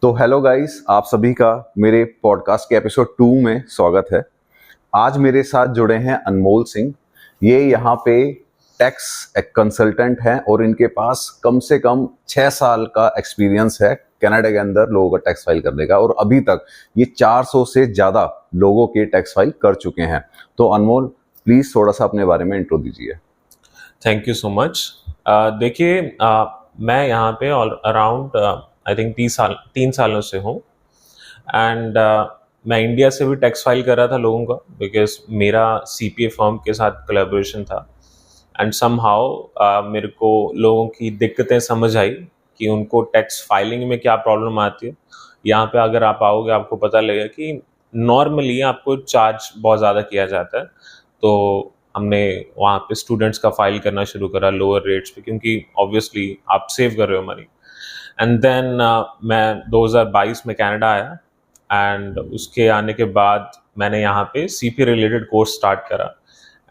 तो hello guys, आप सभी का मेरे पॉडकास्ट के एपिसोड 2 में स्वागत है। आज मेरे साथ जुड़े हैं अनमोल सिंह। ये यहाँ पे टैक्स कंसल्टेंट हैं और इनके पास कम से कम 6 साल का एक्सपीरियंस है कनाडा के अंदर लोगों का टैक्स फाइल करने का, और अभी तक ये 400 से ज़्यादा लोगों के टैक्स फाइल कर चुके हैं। तो अनमोल, प्लीज़ थोड़ा सा अपने बारे में इंट्रो दीजिए। Thank you so much. देखिए, मैं यहाँ पे अराउंड आई थिंक 3 सालों से हूँ। एंड मैं इंडिया से भी टैक्स फाइल कर रहा था लोगों का, बिकॉज मेरा सीपीए फर्म के साथ कोलैबोरेशन था। एंड समहाउ मेरे को लोगों की दिक्कतें समझ आई कि उनको टैक्स फाइलिंग में क्या प्रॉब्लम आती है। यहाँ पे अगर आप आओगे आपको पता लगेगा कि नॉर्मली आपको चार्ज बहुत ज़्यादा किया जाता है। तो हमने वहाँ पे स्टूडेंट्स का फाइल करना शुरू करा लोअर रेट्स पे, क्योंकि ऑब्वियसली आप सेव कर रहे हो मनी। एंड देन मैं 2022 में कनाडा आया, एंड उसके आने के बाद मैंने यहाँ पे सीपी रिलेटेड कोर्स स्टार्ट करा।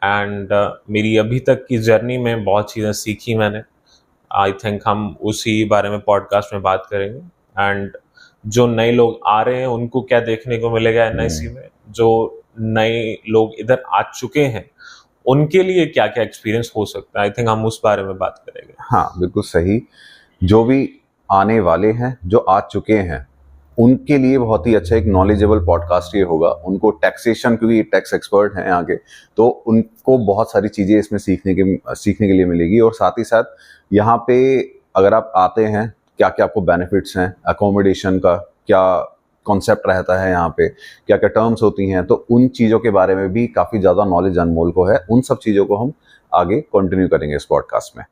एंड मेरी अभी तक की जर्नी में बहुत चीज़ें सीखी मैंने। आई थिंक हम उसी बारे में पॉडकास्ट में बात करेंगे। एंड जो नए लोग आ रहे हैं उनको क्या देखने को मिलेगा एनआईसी में, जो नए लोग इधर आ चुके हैं उनके लिए क्या क्या एक्सपीरियंस हो सकता है, आई थिंक हम उस बारे में बात करेंगे। हाँ, बिल्कुल सही। जो भी आने वाले हैं, जो आ चुके हैं, उनके लिए बहुत ही अच्छा एक नॉलेजेबल पॉडकास्ट ये होगा। उनको टैक्सेशन, क्योंकि टैक्स एक्सपर्ट हैं आगे, तो उनको बहुत सारी चीज़ें इसमें सीखने के लिए मिलेगी। और साथ ही साथ यहाँ पे अगर आप आते हैं, क्या क्या आपको बेनिफिट्स हैं, अकोमोडेशन का क्या कॉन्सेप्ट रहता है, यहाँ पे क्या क्या टर्म्स होती हैं, तो उन चीज़ों के बारे में भी काफ़ी ज़्यादा नॉलेज अनमोल को है। उन सब चीज़ों को हम आगे कंटिन्यू करेंगे इस पॉडकास्ट में।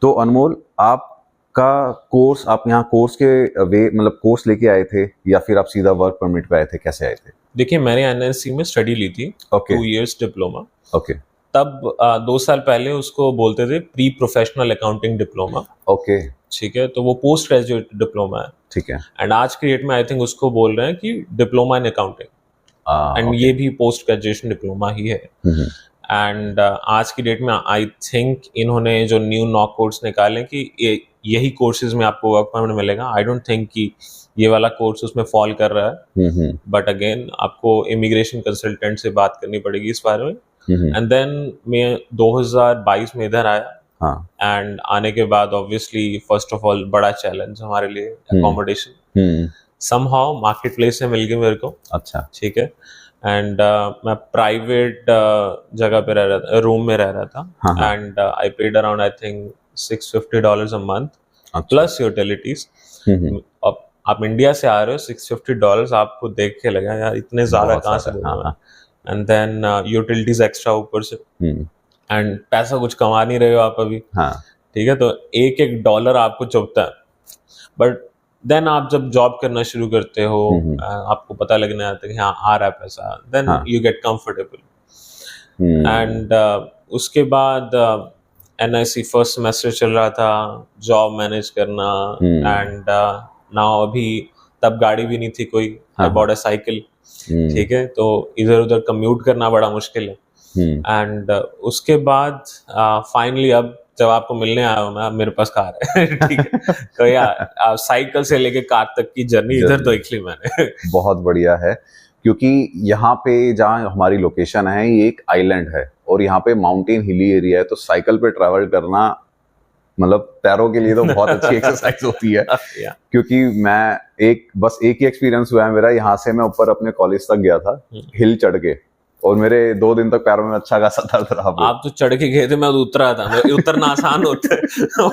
तो अनमोल, आपका कोर्स, आप यहाँ कोर्स के मतलब कोर्स लेके आए थे या फिर आप सीधा वर्क परमिट पे आए थे, कैसे आए थे? देखिए, मैंने एनएससी में स्टडी ली थी, 2 इयर्स डिप्लोमा। ओके। तब 2 साल पहले उसको बोलते थे pre professional accounting diploma. Okay, ठीक है, तो वो पोस्ट ग्रेजुएट डिप्लोमा है। ठीक है। एंड आज के डेट में आई थिंक उसको बोल रहे हैं कि डिप्लोमा इन अकाउंटिंग। एंड ये भी पोस्ट ग्रेजुएशन डिप्लोमा ही है। एंड आज की डेट में आई थिंक इन्होंने जो न्यू नॉ कोर्स निकाले कि यही कोर्सेज में आपको वर्क परमिट मिलेगा। आई डोंट थिंक कि ये वाला कोर्स उसमें फॉल कर रहा है, बट अगेन आपको इमिग्रेशन कंसल्टेंट से बात करनी पड़ेगी इस बारे में। एंड देन मैं 2022 में इधर आया। एंड आने के बाद ऑब्वियसली फर्स्ट ऑफ ऑल बड़ा चैलेंज हमारे लिए अकोमोडेशन। समहाउ मार्केट प्लेस से मिल गई मेरे को। अच्छा, ठीक है। एंड मैं प्राइवेट जगह पे रह रहा था, रूम में रह रहा था। And I paid around I think $650 a month plus utilities. अब आप इंडिया से आ रहे हो, $650 आपको देख के लगा यार इतने ज्यादा कहाँ से दूंगा। एंड देन यूटिलिटीज एक्स्ट्रा ऊपर से। एंड पैसा कुछ कमा नहीं रहे हो आप अभी। ठीक है, तो एक डॉलर आपको चुभता है। बट देन आप जब जॉब करना शुरू करते हो, आपको पता लगने आता है कि हाँ आ रहा है पैसा, then you get comfortable. And उसके बाद एनआईसी फर्स्ट सेमेस्टर चल रहा था, जॉब मैनेज करना। एंड नाउ अभी तब गाड़ी भी नहीं थी कोई, आई बॉट अ साइकिल। ठीक है, तो इधर उधर कम्यूट करना बड़ा मुश्किल है। एंड उसके बाद फाइनली अब जब आपको मिलने आया हूँ मैं, मेरे पास कार है। ठीक है, तो यार साइकिल से लेके कार तक की जर्नी इधर तो लिखी मैंने। बहुत बढ़िया है, क्योंकि यहाँ पे जहाँ हमारी लोकेशन है ये एक आइलैंड है और यहाँ पे माउंटेन हिली एरिया है, तो साइकिल पे ट्रैवल करना मतलब पैरों के लिए तो बहुत अच्छी एक्सरसाइज होती है। क्योंकि मैं बस एक ही एक्सपीरियंस हुआ है मेरा। यहाँ से मैं ऊपर अपने कॉलेज तक गया था हिल चढ़ के, और मेरे 2 दिन तक पैरों में अच्छा खासा दर्द रहा। आप तो चढ़ के गए थे, मैं तो उतरा था। उतरना आसान होता है,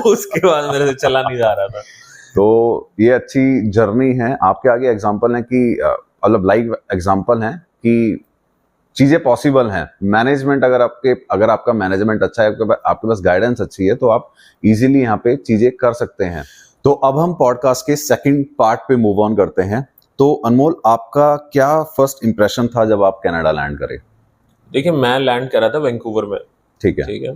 उसके बाद मेरे से चला नहीं जा रहा था। तो ये अच्छी जर्नी है। आपके आगे एग्जांपल है कि मतलब लाइव एग्जांपल है कि चीजें पॉसिबल हैं। मैनेजमेंट अगर आपका मैनेजमेंट अच्छा है, आपके पास गाइडेंस अच्छी है, तो आप इजीली यहाँ पे चीजें कर सकते हैं। तो अब हम पॉडकास्ट के सेकंड पार्ट पे मूव ऑन करते हैं। तो अनमोल, आपका क्या फर्स्ट इंप्रेशन था जब आप कनाडा लैंड करे? देखिए, मैं लैंड करा था वैंकूवर में। ठीक है।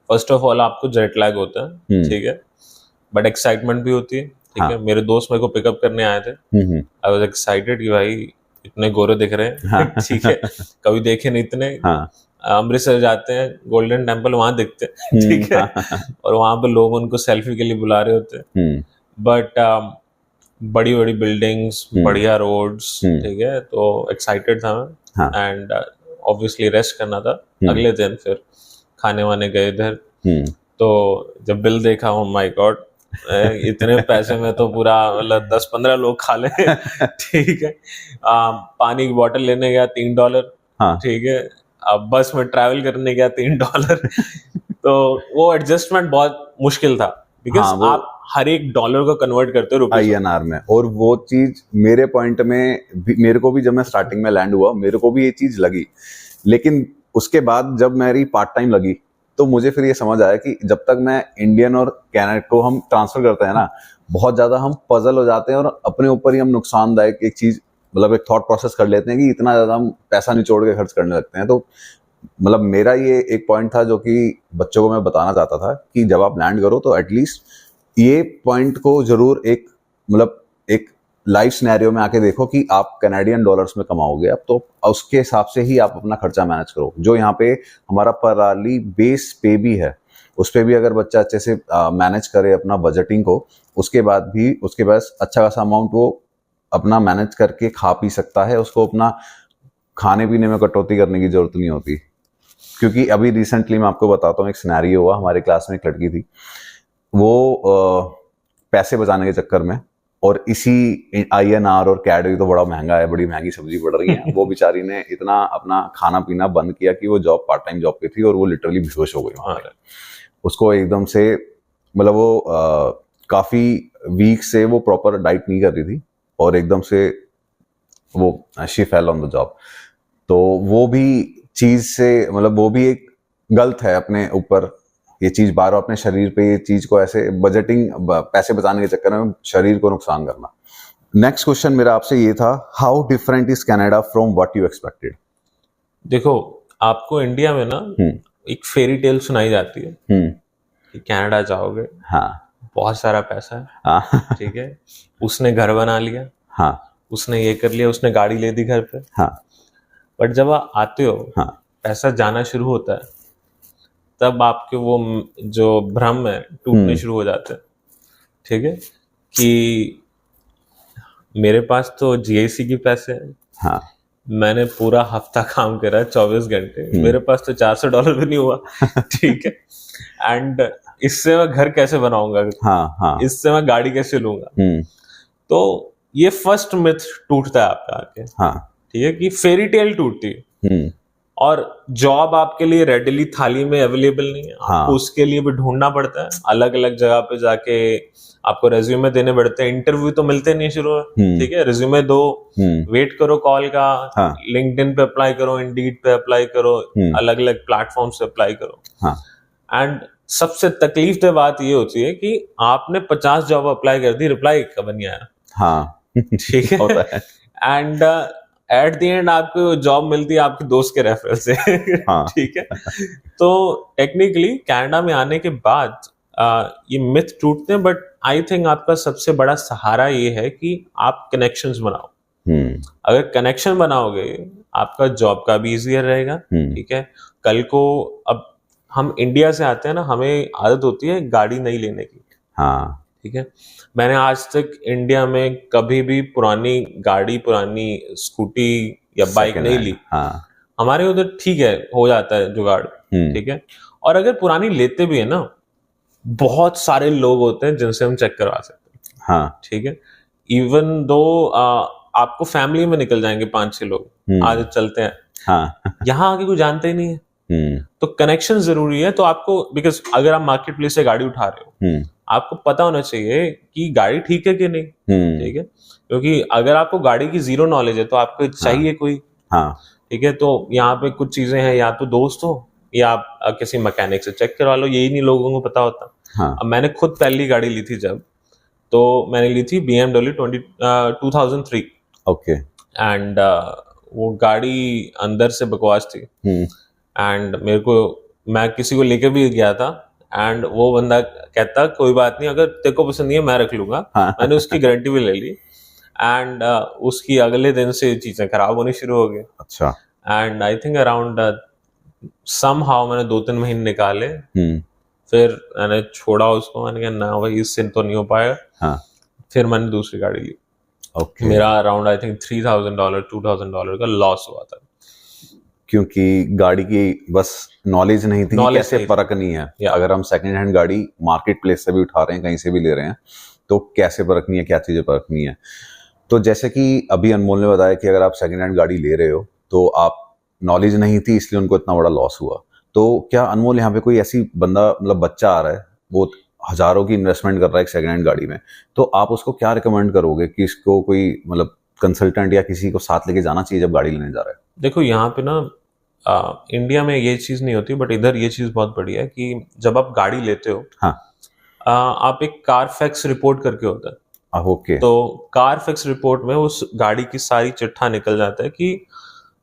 फर्स्ट ऑफ ऑल आपको जेट लैग होता है। ठीक है, बट एक्साइटमेंट भी होती है। ठीक है, मेरे दोस्त मेरे को पिकअप करने आए थे। आई वाज एक्साइटेड कि भाई इतने गोरे दिख रहे हैं। ठीक है, कभी देखे नहीं इतने। अमृतसर जाते हैं, गोल्डन टेम्पल वहां दिखते हैं। ठीक है, और वहां पे लोग उनको सेल्फी के लिए बुला रहे होते हैं। बट बड़ी बड़ी बिल्डिंग्स, बढ़िया रोड्स, ठीक है, तो एक्साइटेड था हाँ। मैं, एंड ऑब्वियसली रेस्ट करना था। अगले दिन फिर खाने वाने गए इधर, तो जब बिल देखा, ओ माय गॉड, इतने पैसे में तो पूरा मतलब 10-15 लोग खा ले। ठीक है। पानी की बोतल लेने गया $3, हाँ। ठीक है। अब बस में ट्रैवल करने गया $3। तो वो एडजस्टमेंट बहुत मुश्किल था, बिकॉज हाँ, वो आप हर एक डॉलर को कन्वर्ट करते हो रुपीज में। INR में। और वो चीज मेरे पॉइंट में मेरे को भी, जब मैं स्टार्टिंग में लैंड हुआ, मेरे को भी ये चीज लगी, लेकिन उसके बाद जब मेरी पार्ट टाइम लगी तो मुझे फिर ये समझ आया कि जब तक मैं इंडियन और कनाडा को हम ट्रांसफर करते हैं ना, बहुत ज्यादा हम पजल हो जाते हैं और अपने ऊपर ही हम नुकसानदायक एक चीज, मतलब एक थॉट प्रोसेस कर लेते हैं कि इतना ज्यादा हम पैसा निचोड़ के खर्च करने लगते हैं। तो मतलब मेरा ये एक पॉइंट था जो कि बच्चों को मैं बताना चाहता था कि जब आप लैंड करो तो एटलीस्ट ये पॉइंट को जरूर एक, मतलब एक लाइफ सिनेरियो में आके देखो कि आप कैनेडियन डॉलर्स में कमाओगे अब, तो उसके हिसाब से ही आप अपना खर्चा मैनेज करो। जो यहाँ पे हमारा पर आवर्ली बेस पे भी है, उस पे भी अगर बच्चा अच्छे से मैनेज करे अपना बजटिंग को, उसके बाद भी उसके पास अच्छा खासा अमाउंट वो अपना मैनेज करके खा पी सकता है। उसको अपना खाने पीने में कटौती करने की जरूरत नहीं होती। क्योंकि अभी रिसेंटली मैं आपको बताता हूँ, एक सिनेरियो हुआ। हमारे क्लास में एक लड़की थी, वो पैसे बचाने के चक्कर में, और इसी INR और CAD तो बड़ा महंगा है, बड़ी महंगी सब्जी पड़ रही है, वो बेचारी ने इतना अपना खाना पीना बंद किया कि वो जॉब, पार्ट टाइम जॉब पे थी, और वो लिटरली बेहोश हो गई वहाँ पे। उसको एकदम से, मतलब वो काफी वीक से वो प्रॉपर डाइट नहीं कर रही थी, और एकदम से वो she fell on the job. तो वो भी चीज से, मतलब वो भी एक गलत है अपने ऊपर, ये चीज बार बार अपने शरीर पे ये चीज को ऐसे बजटिंग, पैसे बचाने के चक्कर में शरीर को नुकसान करना। नेक्स्ट क्वेश्चन मेरा आपसे ये था, how different is Canada from what you expected? देखो, आपको इंडिया में ना एक फेरी टेल सुनाई जाती है कि कनाडा जाओगे, हाँ, बहुत सारा पैसा है, हाँ, ठीक है, उसने घर बना लिया, हाँ, उसने ये कर लिया, उसने गाड़ी ले दी घर पे। हाँ, बट जब आप आते हो, हाँ, पैसा जाना शुरू होता है, तब आपके वो जो भ्रम है टूटने शुरू हो जाते हैं। ठीक है, कि मेरे पास तो GIC के पैसे हैं, हाँ, मैंने पूरा हफ्ता काम करा 24 घंटे, मेरे पास तो $400 भी नहीं हुआ। ठीक है, एंड इससे मैं घर कैसे बनाऊंगा, हाँ, हाँ, इससे मैं गाड़ी कैसे लूंगा। तो ये फर्स्ट मिथ टूटता है आपका आके। हाँ, ठीक है, कि फेरी टेल टूटती है, और जॉब आपके लिए रेडिली थाली में अवेलेबल नहीं है। हाँ, आपको उसके लिए भी ढूंढना पड़ता है, अलग अलग जगह पे जाके आपको रेज्यूमे देने पड़ते हैं। इंटरव्यू तो मिलते नहीं शुरू में, ठीक है, रेज्यूमे दो, वेट करो कॉल का, हाँ, लिंक्डइन पे अप्लाई करो, इंडीड पे अप्लाई करो, अलग अलग प्लेटफॉर्म से अप्लाई करो। हाँ, एंड सबसे तकलीफदेह बात ये होती है कि आपने 50 जॉब अप्लाई कर दी, रिप्लाई कभी नहीं आया। हाँ, ठीक है, होता है। एंड एट द एंड आपको जॉब मिलती है आपके दोस्त के रेफरल से। हाँ। ठीक है, तो टेक्निकली कनाडा में आने के बाद ये मिथ टूटते हैं, बट आई थिंक आपका सबसे बड़ा सहारा ये है कि आप कनेक्शंस बनाओ। अगर कनेक्शन बनाओगे, आपका जॉब का भी इजियर रहेगा। ठीक है, कल को, अब हम इंडिया से आते हैं ना, हमें आदत होती है गाड़ी नहीं लेने की। हाँ, ठीक है, मैंने आज तक इंडिया में कभी भी पुरानी गाड़ी, पुरानी स्कूटी या बाइक नहीं ली। हाँ, हमारे उधर ठीक है, हो जाता है जुगाड़। ठीक है, और अगर पुरानी लेते भी है ना, बहुत सारे लोग होते हैं जिनसे हम चेक करवा सकते हैं। हाँ, ठीक है, इवन दो आपको फैमिली में निकल जाएंगे 5-6 लोग, आज चलते हैं। हाँ, यहाँ आके कोई जानते ही नहीं है, तो कनेक्शन जरूरी है। तो आपको, बिकॉज अगर आप मार्केट प्लेस से गाड़ी उठा रहे हो, आपको पता होना चाहिए कि गाड़ी ठीक है कि नहीं। ठीक है, क्योंकि अगर आपको गाड़ी की जीरो नॉलेज है तो आपको चाहिए कोई। हाँ, ठीक है, तो यहाँ पे कुछ चीजें हैं, या तो दोस्त हो या आप किसी मैकेनिक से चेक करवा लो, यही नहीं लोगों को पता होता। हाँ, अब मैंने खुद पहली गाड़ी ली थी जब, तो मैंने ली थी BMW 2003। ओके, एंड वो गाड़ी अंदर से बकवास थी, एंड मेरे को, मैं किसी को लेकर भी गया था, एंड वो बंदा कहता कोई बात नहीं, अगर तेरे को पसंद नहीं है मैं रख लूंगा। मैंने उसकी गारंटी भी ले ली, एंड उसकी अगले दिन से चीजें खराब होनी शुरू हो गई। अच्छा, and I think around somehow मैंने 2-3 महीने निकाले, फिर मैंने छोड़ा उसको। मैंने कहा ना भाई, इससे तो नहीं हो पाएगा। फिर मैंने दूसरी गाड़ी ली। ओके। मेरा अराउंड आई थिंक $3,000 $2,000 का लॉस हुआ था, क्योंकि गाड़ी की बस नॉलेज नहीं थी कि Knowledge कैसे नहीं थी। परखनी है। Yeah. अगर हम सेकंड हैंड गाड़ी मार्केट प्लेस से भी उठा रहे हैं, कहीं से भी ले रहे हैं, तो कैसे परखनी है, क्या चीजें परखनी है। तो जैसे कि अभी अनमोल ने बताया कि अगर आप सेकंड हैंड गाड़ी ले रहे हो तो आप नॉलेज नहीं थी इसलिए उनको इतना बड़ा लॉस हुआ। तो क्या अनमोल यहाँ पे कोई ऐसी बंदा मतलब बच्चा आ रहा है, वो हजारों की इन्वेस्टमेंट कर रहा है एक सेकंड हैंड गाड़ी में, तो आप उसको क्या रिकमेंड करोगे कि इसको कोई मतलब कंसल्टेंट या किसी को साथ लेके जाना चाहिए जब गाड़ी लेने जा रहा है? देखो यहाँ पे ना इंडिया में ये चीज़ नहीं होती, बट इधर ये चीज़ बहुत बढ़िया है कि जब आप गाड़ी लेते हो, हाँ। आप एक कारफैक्स रिपोर्ट करके होता है। ओके। तो कारफैक्स रिपोर्ट में उस गाड़ी की सारी चिट्ठा निकल जाता है कि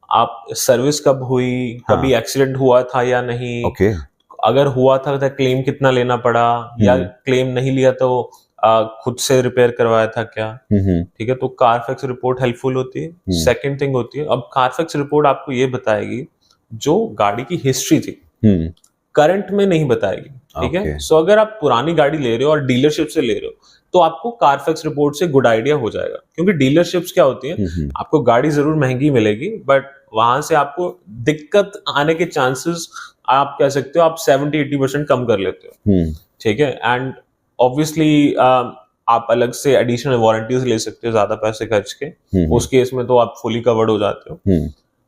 आप सर्विस कब हुई, हाँ। कभी एक्सीडेंट हुआ था या नहीं, ओके। अगर हुआ था तो क्लेम कितना लेना पड़ा, या क्लेम नहीं लिया तो खुद से रिपेयर करवाया था क्या। ठीक है, तो कारफैक्स रिपोर्ट हेल्पफुल होती है। सेकंड थिंग होती है, अब कारफैक्स रिपोर्ट आपको ये बताएगी जो गाड़ी की हिस्ट्री थी, करंट में नहीं बताएगी। ठीक है, सो अगर आप पुरानी गाड़ी ले रहे हो और डीलरशिप से ले रहे हो तो आपको कारफैक्स रिपोर्ट से गुड आइडिया हो जाएगा, क्योंकि डीलरशिप्स क्या होती है, आपको गाड़ी जरूर महंगी मिलेगी बट वहां से आपको दिक्कत आने के चांसेस आप कह सकते हो आप 70-80% कम कर लेते हो। ठीक है, एंड ऑब्वियसली आप अलग से एडिशनल वारंटीज ले सकते हो ज्यादा पैसे खर्च के, उस केस में तो आप फुली कवर्ड हो जाते हो।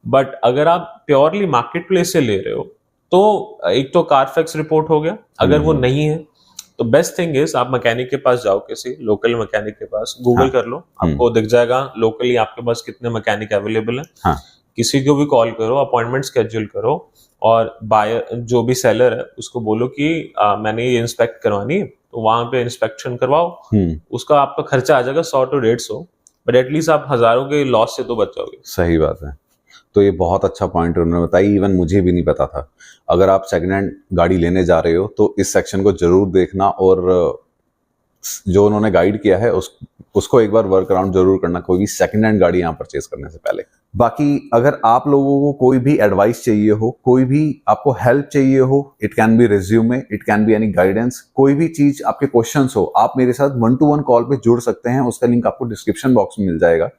बट अगर आप प्योरली मार्केट प्लेस से ले रहे हो तो एक तो कारफैक्स रिपोर्ट हो गया, अगर वो नहीं है तो बेस्ट थिंग इज आप मैकेनिक के पास जाओ, किसी लोकल मैकेनिक के पास, गूगल कर लो, आपको दिख जाएगा लोकली आपके पास कितने मैकेनिक अवेलेबल है। किसी को भी कॉल करो, अपॉइंटमेंट स्केड्यूल करो, और बायर जो भी सेलर है उसको बोलो कि मैंने ये इंस्पेक्ट करवानी है, तो वहां पे इंस्पेक्शन करवाओ। उसका आपका खर्चा आ जाएगा 100 to 150, बट एटलीस्ट आप हजारों के लॉस से तो बच जाओगे। सही बात है। तो ये बहुत अच्छा पॉइंट उन्होंने बताया, इवन मुझे भी नहीं पता था। अगर आप सेकंड हैंड गाड़ी लेने जा रहे हो तो इस सेक्शन को जरूर देखना, और जो उन्होंने गाइड किया है उसको एक बार वर्क अराउंड जरूर करना कोई भी सेकंड हैंड गाड़ी यहाँ परचेज करने से पहले। बाकी अगर आप लोगों को कोई भी एडवाइस चाहिए हो, कोई भी आपको हेल्प चाहिए हो, it can be resume, it can be any guidance, कोई भी चीज आपके क्वेश्चंस हो, आप मेरे साथ 1-to-1 कॉल पे जुड़ सकते हैं। उसका लिंक आपको डिस्क्रिप्शन बॉक्स में मिल जाएगा।